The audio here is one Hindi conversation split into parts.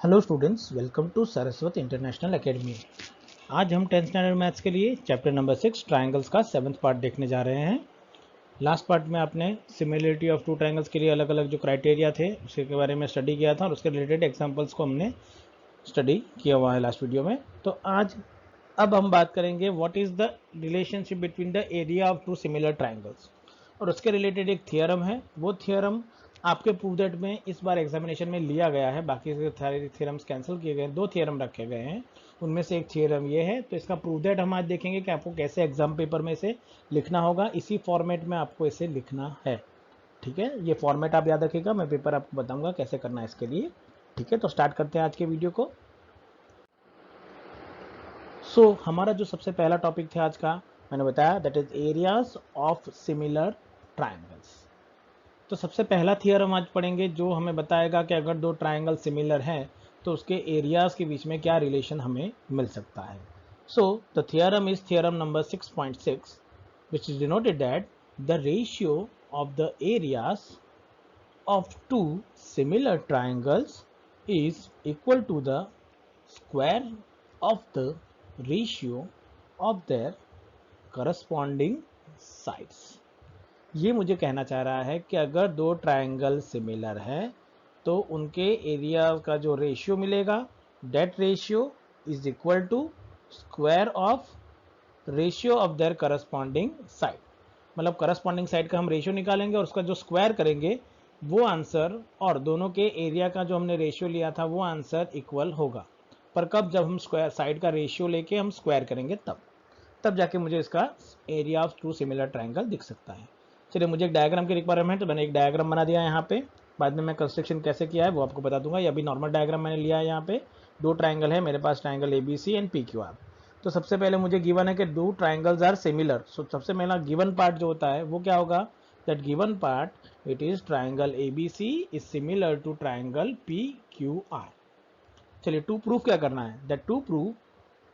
Hello students, welcome to Saraswati international academy. आज हम 10th स्टैंडर्ड मैथ्स के लिए चैप्टर नंबर 6 ट्रायंगल्स का 7th पार्ट देखने जा रहे हैं। लास्ट पार्ट में आपने सिमिलरिटी ऑफ टू ट्रायंगल्स के लिए अलग अलग जो क्राइटेरिया थे उसके बारे में स्टडी किया था और उसके रिलेटेड एग्जांपल्स को हमने स्टडी किया हुआ है लास्ट वीडियो में। तो अब हम बात करेंगे what is the relationship between the area of two similar triangles, और उसके रिलेटेड एक थियरम है। वो थियरम आपके प्रूव दैट में इस बार एग्जामिनेशन में लिया गया है, बाकी से सारे थियरम्स कैंसिल किए गए। दो थियरम रखे गए हैं, उनमें से एक थियरम ये है। तो इसका प्रूव दैट हम आज देखेंगे कि आपको कैसे एग्जाम पेपर में इसे लिखना होगा। इसी फॉर्मेट में आपको इसे लिखना है, ठीक है। ये फॉर्मेट आप याद रखिएगा, मैं पेपर आपको बताऊंगा कैसे करना है इसके लिए, ठीक है। तो स्टार्ट करते हैं आज के वीडियो को। हमारा जो सबसे पहला टॉपिक था आज का, मैंने बताया, that is areas of similar triangles. तो सबसे पहला थियरम आज पढ़ेंगे जो हमें बताएगा कि अगर दो ट्रायंगल सिमिलर हैं तो उसके एरियाज के बीच में क्या रिलेशन हमें मिल सकता है। So the theorem is theorem number 6.6 which is denoted that the ratio of the areas of two similar triangles is equal to the square of the ratio of their corresponding sides। ये मुझे कहना चाह रहा है कि अगर दो ट्रायंगल सिमिलर है तो उनके एरिया का जो रेशियो मिलेगा, that ratio is equal to square of ratio of their corresponding side. मतलब करस्पॉन्डिंग साइड का हम रेशियो निकालेंगे और उसका जो स्क्वायर करेंगे वो आंसर, और दोनों के एरिया का जो हमने रेशियो लिया था वो आंसर इक्वल होगा। पर कब? जब हम स्क्वायर साइड का रेशियो लेके हम स्क्वायर करेंगे तब जाके मुझे इसका area of two similar triangle दिख सकता है। चलिए, मुझे एक डायग्राम की रिक्वायरमेंट है तो मैंने एक डायग्राम बना दिया है यहाँ पे। बाद में मैं कंस्ट्रक्शन कैसे किया है वो आपको बता दूंगा। ये अभी नॉर्मल डायग्राम मैंने लिया है। यहाँ पे दो ट्रायंगल है मेरे पास, ट्रायंगल ABC एंड PQR। तो सबसे पहले मुझे गिवन है कि दो ट्रायंगल्स आर सिमिलर। सो सबसे पहला गिवन पार्ट जो होता है वो क्या होगा? That given part, it is triangle ABC is similar to triangle PQR। चलिए, टू प्रूफ क्या करना है? That to proof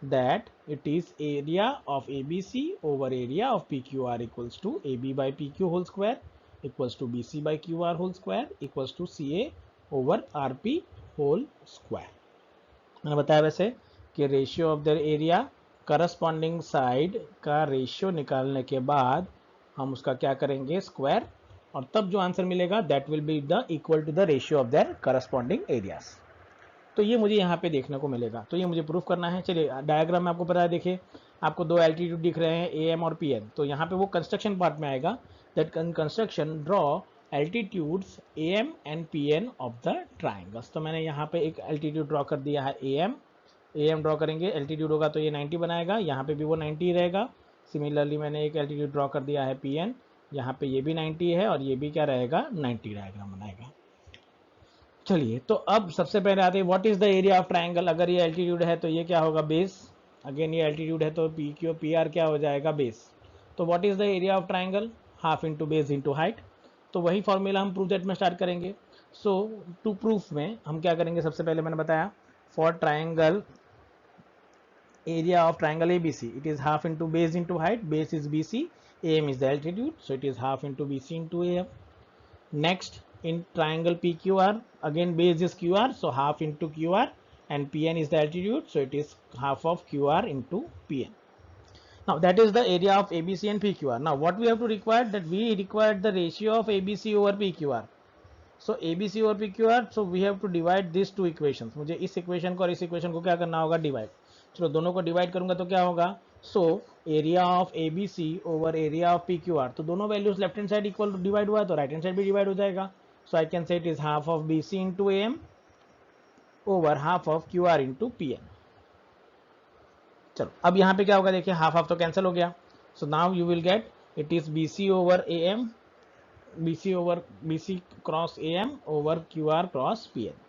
that it is area of ABC over area of PQR equals to AB by PQ whole square equals to BC by QR whole square equals to CA over RP whole square। मैंने बताया वैसे कि ratio of their area, corresponding side का रेशियो निकालने के बाद हम उसका क्या करेंगे? स्क्वायर, और तब जो आंसर मिलेगा that will be the equal to the ratio of their corresponding areas. तो ये मुझे यहाँ पे देखने को मिलेगा, तो ये मुझे प्रूफ करना है। चलिए, डायग्राम में आपको पता है, देखिए आपको दो एल्टीट्यूड दिख रहे हैं, AM और PN। तो यहाँ पे वो कंस्ट्रक्शन पार्ट में आएगा, that construction draw altitudes AM and PN of the triangles. तो मैंने यहाँ पे एक एल्टीट्यूड ड्रॉ कर दिया है AM ड्रॉ करेंगे, एल्टीट्यूड होगा तो ये 90 बनाएगा, यहाँ पे भी वो 90 रहेगा। सिमिलरली मैंने एक एल्टीट्यूड ड्रॉ कर दिया है PN, यहाँ पे ये भी 90 है और ये भी क्या रहेगा? 90 डायग्राम बनाएगा। चलिए, तो अब सबसे पहले आते हैं what is the area of triangle. अगर ये एल्टीट्यूड है तो ये क्या होगा? बेस। अगेन ये एल्टीट्यूड है तो PQ PR क्या हो जाएगा? बेस। तो what is the area of triangle? Half into base into height. तो वही फॉर्मूला हम प्रूफ दैट में स्टार्ट करेंगे। सो टू प्रूफ में हम क्या करेंगे? सबसे पहले मैंने बताया, for triangle area of triangle ABC, it is half into base into height. Base is BC, AM is the altitude, so it is half into BC into AM. Next, in triangle PQR, again base is QR, so half into QR, and PN is the altitude, so it is half of QR into PN. Now that is the area of ABC and PQR. Now what we have to require, that we require the ratio of ABC over PQR. So ABC over PQR, so we have to divide these two equations. मुझे इस इक्वेशन को और इस इक्वेशन को क्या करना होगा? डिवाइड। चलो, दोनों को डिवाइड करूंगा तो क्या होगा? So area of ABC over area of PQR, तो दोनों values left hand side equal divide हुआ है तो राइट हैंड साइड भी डिवाइड हो जाएगा। So I can say it is half of BC into AM over half of QR into PN। चलो, अब यहाँ पे क्या होगा? देखिए, हाफ हाफ तो कैंसिल हो गया। So now you will get it is BC over AM, BC cross AM over QR cross PN,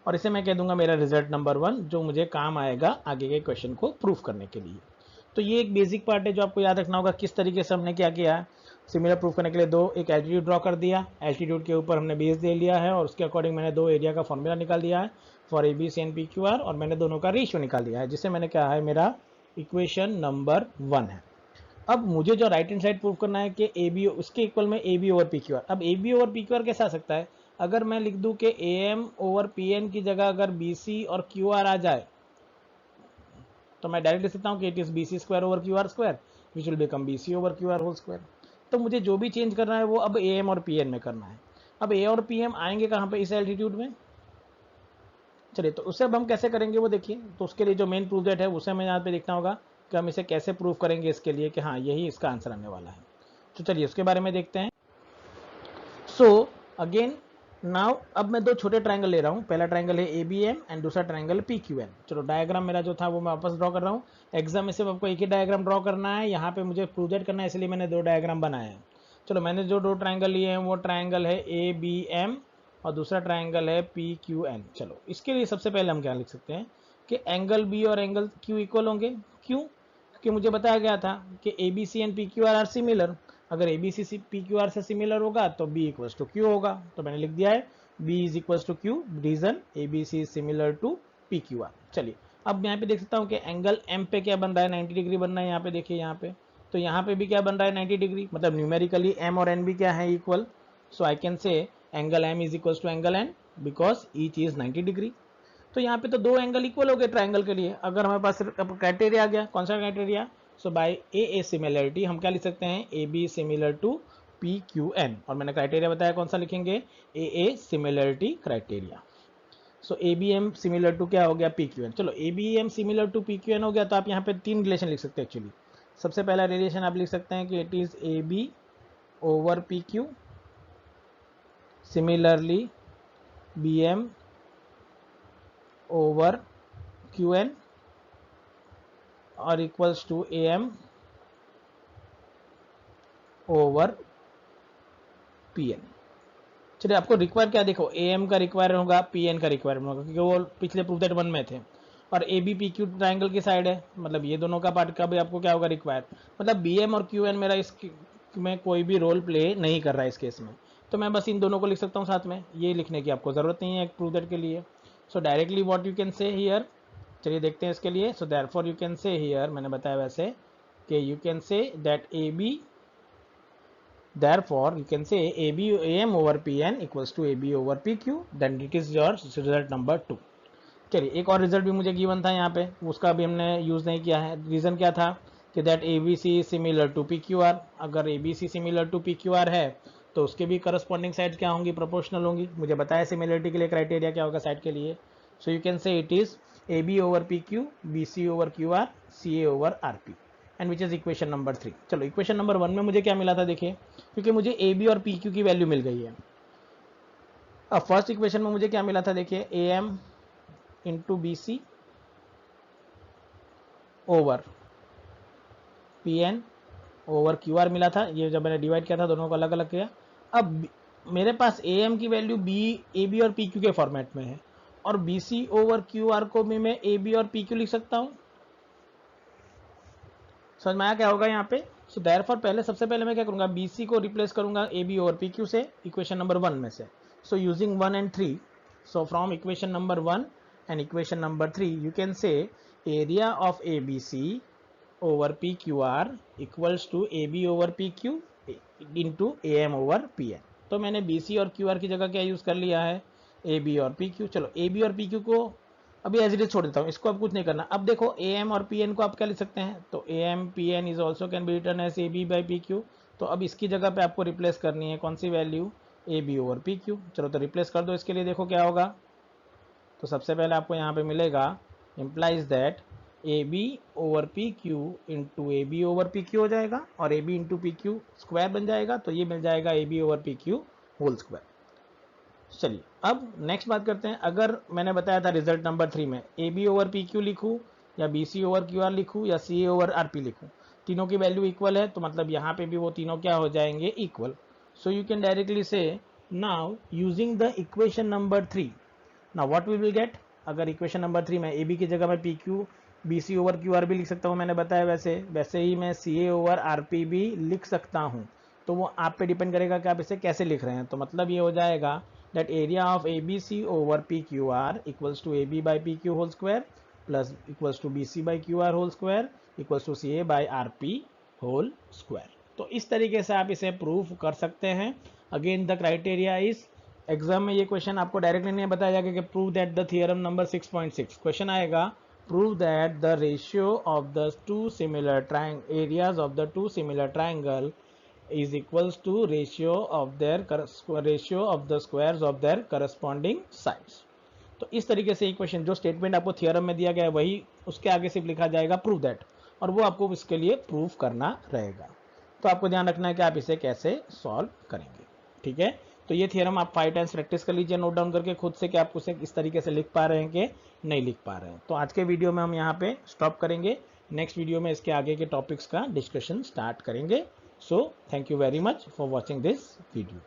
और इसे मैं कह दूंगा मेरा रिजल्ट नंबर 1, जो मुझे काम आएगा आगे के क्वेश्चन को प्रूफ करने के लिए। तो ये एक बेसिक पार्ट है जो आपको याद रखना होगा, किस तरीके से हमने क्या किया है। सिमिलर प्रूफ करने के लिए एक एल्टीट्यूड ड्रॉ कर दिया, एल्टीट्यूड के ऊपर हमने बेस दे लिया है और उसके अकॉर्डिंग मैंने दो एरिया का फॉर्मूला निकाल दिया है फॉर ABC एंड PQR, और मैंने दोनों का रेशियो निकाल दिया है, जिसे मैंने कहा है मेरा इक्वेशन नंबर 1 है। अब मुझे जो राइट हैंड साइड प्रूव करना है कि AB उसके इक्वल में AB ओवर PQR। अब AB ओवर PQR कैसे आ सकता है? अगर मैं लिख दूं कि AM ओवर PN की जगह अगर BC और QR आ जाए तो मैं डायरेक्ट लिख सकता हूं कि it is BC square over QR square which will become BC over QR whole square. तो मुझे जो भी चेंज करना है वो अब AM और PN में करना है। अब A और PM आएंगे कहां पे, इस एल्टीट्यूड में। चलिए, तो उससे अब हम कैसे करेंगे वो देखिए। तो उसके लिए जो मेन प्रूफ दैट है उसे हमें यहाँ पे देखना होगा कि हम इसे कैसे प्रूव करेंगे इसके लिए कि हाँ यही इसका आंसर आने वाला है। तो चलिए उसके बारे में देखते हैं। सो अगेन नाउ अब मैं दो छोटे ट्रायंगल ले रहा हूँ। पहला ट्रायंगल है ABM एंड दूसरा ट्रायंगल PQN। चलो डायग्राम मेरा जो था वो मैं वापस ड्रॉ कर रहा हूँ। एग्जाम में सिर्फ आपको एक ही डायग्राम ड्रॉ करना है, यहाँ पे मुझे प्रूव दैट करना है, इसलिए मैंने दो डायग्राम बनाए हैं। चलो मैंने जो दो ट्रायंगल लिए हैं वो ट्रायंगल है ABM और दूसरा ट्रायंगल है PQN। चलो इसके लिए सबसे पहले हम क्या लिख सकते हैं कि एंगल B और एंगल Q इक्वल होंगे। क्यों? क्योंकि मुझे बताया गया था कि ABC and PQR are similar. अगर ABC PQR से सिमिलर होगा तो B इक्वल्स टू Q होगा। तो मैंने लिख दिया है B is equals to Q, reason ABC is similar to PQR। चलिए अब यहाँ पे देख सकता हूँ कि एंगल M पे क्या बन रहा है, 90 डिग्री बन रहा है। यहाँ पे देखिए, यहाँ पे तो यहाँ पे भी क्या बन रहा है, 90 डिग्री। मतलब न्यूमेरिकली M और N भी क्या है, equal. So I can say angle M is equals to angle N because each is 90 degree. तो यहाँ पे तो दो एंगल इक्वल हो गए ट्रायंगल के लिए। अगर हमारे पास क्राइटेरिया आ गया, कौन सा criteria? So by A similarity हम क्या लिख सकते हैं, AB सिमिलर टू PQN। और मैंने क्राइटेरिया बताया कौन सा लिखेंगे, A similarity criteria. So ABM similar to क्या हो गया, PQN। चलो ABM सिमिलर टू PQN हो गया तो आप यहाँ पे तीन रिलेशन लिख सकते हैं एक्चुअली। सबसे पहला रिलेशन आप लिख सकते हैं कि it is AB over PQ, similarly BM over QN और equals to AM over PN। चलिए आपको रिक्वायर क्या, देखो AM का रिक्वायर होगा, PN का रिक्वायर होगा, क्योंकि वो पिछले प्रूफ दैट 1 में थे। और AB PQ ट्रायंगल की साइड है, मतलब ये दोनों का पार्ट का भी आपको क्या होगा, रिक्वायर। मतलब BM और QN मेरा इस में कोई भी रोल प्ले नहीं कर रहा है इस केस में। तो मैं बस इन दोनों को लिख सकता हूँ साथ में, ये लिखने की आपको जरूरत नहीं है एक प्रूफ दैट के लिए। सो डायरेक्टली व्हाट यू कैन से हियर, चलिए देखते हैं इसके लिए। सो देयरफॉर यू कैन से हियर, मैंने बताया वैसे कि you can say that AB, therefore you can say AM over PN equals to AB over PQ, then it is your result number 2। चलिए एक और रिजल्ट भी मुझे गिवन था यहाँ पे, उसका भी हमने यूज नहीं किया है। रीजन क्या था कि that ABC similar to PQR। अगर ABC सिमिलर टू PQR है तो उसके भी करस्पॉन्डिंग साइड क्या होंगी, प्रोपोर्शनल होंगी। मुझे बताया सिमिलरिटी के लिए क्राइटेरिया क्या होगा साइड के लिए। सो you can say it is AB over PQ, BC over QR, CA over RP and which is equation number 3। चलो इक्वेशन नंबर 1 में मुझे क्या मिला था देखिए, क्योंकि मुझे AB और PQ की वैल्यू मिल गई है। अब फर्स्ट इक्वेशन में मुझे क्या मिला था देखिए, AM into BC over PN over QR मिला था। ये जब मैंने डिवाइड किया था दोनों को अलग अलग किया। अब मेरे पास AM की वैल्यू AB और PQ के फॉर्मेट में है, और BC ओवर QR को भी मैं AB और PQ लिख सकता हूं। समझ में आया क्या होगा यहाँ पे। सो देयरफॉर पहले सबसे पहले मैं क्या करूंगा, BC को रिप्लेस करूंगा AB ओवर PQ से, इक्वेशन नंबर 1 में से। So using 1 and 3, so from equation number 1 and equation number 3 you can say area of ABC over PQR equals to AB over PQ into AM over PN। तो मैंने BC और QR की जगह क्या यूज कर लिया है, AB और PQ। चलो AB और PQ को अभी एज इट इज छोड़ देता हूँ, इसको अब कुछ नहीं करना। अब देखो AM और PN को आप क्या लिख सकते हैं, तो AM PN is also can be written as AB by PQ। तो अब इसकी जगह पे आपको रिप्लेस करनी है कौन सी वैल्यू, AB ओवर PQ। चलो तो रिप्लेस कर दो इसके लिए, देखो क्या होगा। तो सबसे पहले आपको यहाँ पे मिलेगा, implies that AB over PQ into AB over PQ हो जाएगा, और AB इंटू PQ स्क्वायर बन जाएगा। तो ये मिल जाएगा AB over PQ whole square. चलिए अब नेक्स्ट बात करते हैं। अगर मैंने बताया था रिजल्ट नंबर 3 में AB ओवर PQ लिखूं या BC ओवर QR लिखूं या CA ओवर RP लिखूं, तीनों की वैल्यू इक्वल है। तो मतलब यहाँ पे भी वो तीनों क्या हो जाएंगे, equal. So you can directly say now using the equation number 3, now what we will get. अगर इक्वेशन नंबर 3 में AB की जगह मैं PQ BC ओवर QR भी लिख सकता हूँ, मैंने बताया वैसे ही मैं CA ओवर RP भी लिख सकता हूँ। तो वो आप पे डिपेंड करेगा कि आप इसे कैसे लिख रहे हैं। तो मतलब ये हो जाएगा that area of ABC over PQR equals to AB by PQ whole square plus equals to BC by QR whole square equals to CA by RP whole square। तो इस तरीके से आप इसे प्रूफ कर सकते हैं। Again the criteria is exam में ये क्वेश्चन आपको डायरेक्टली नहीं बताया जाएगा कि prove that the theorem number 6.6, question आएगा prove that the ratio of the two similar areas of the two similar triangle is equals to ratio of the squares of their corresponding sides। तो इस तरीके से इक्वेशन जो स्टेटमेंट आपको थियरम में दिया गया है वही उसके आगे सिर्फ लिखा जाएगा प्रूव दैट, और वो आपको इसके लिए प्रूव करना रहेगा। तो आपको ध्यान रखना है कि आप इसे कैसे सॉल्व करेंगे, ठीक है। तो ये थियरम आप 5 टाइम्स प्रैक्टिस कर लीजिए नोट डाउन करके खुद से कि आप उसे इस तरीके से लिख पा रहे हैं कि नहीं लिख पा रहे हैं। तो आज के वीडियो में हम यहाँ पे स्टॉप करेंगे, नेक्स्ट वीडियो में इसके आगे के टॉपिक्स का डिस्कशन स्टार्ट करेंगे। So thank you very much for watching this video।